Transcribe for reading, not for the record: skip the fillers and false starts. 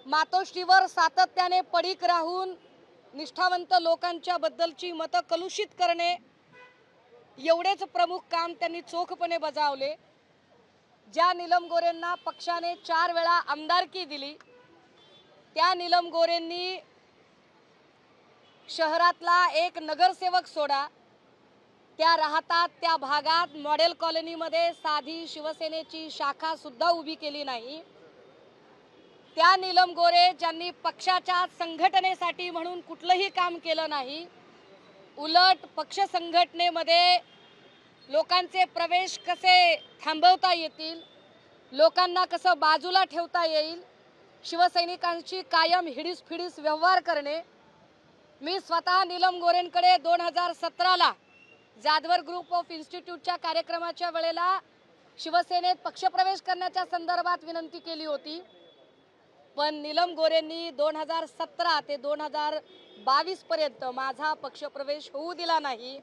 मातोश्रीवर सातत्याने पडीक राहून निष्ठावंत लोकांच्या बद्दलची मतं कलुषित करणे एवढेच प्रमुख काम त्यांनी चोखपणे बजावले। ज्या नीलम गोरेंना पक्षाने 4 वेळा आमदारकी दिली त्या नीलम गोरेंनी शहरातला एक नगरसेवक सोडा, त्या राहतात त्या भागात मॉडेल कॉलनीमध्ये साधी शिवसेनेची शाखा सुद्धा उभी केली नाही। त्या नीलम गोरे ज्यांनी पक्षाच्या संघटनेसाठी म्हणून कुठलंही काम केलं नाही, उलट पक्ष संघटनेमध्ये लोकांचे प्रवेश कसे थांबवता येतील, लोकांना कसं बाजूला ठेवता येईल, शिवसैनिकांशी कायम हिडीस व्यवहार करणे। मी स्वतः नीलम गोरेंकडे 2017ला जाधवर ग्रुप ऑफ इन्स्टिट्यूटच्या कार्यक्रमाच्या वेळेला शिवसेनेत पक्षप्रवेश करण्याच्या संदर्भात विनंती केली होती, पण नीलम गोरेंनी 2017 ते 2022 पर्यंत माझा पक्षप्रवेश होऊ दिला नाही।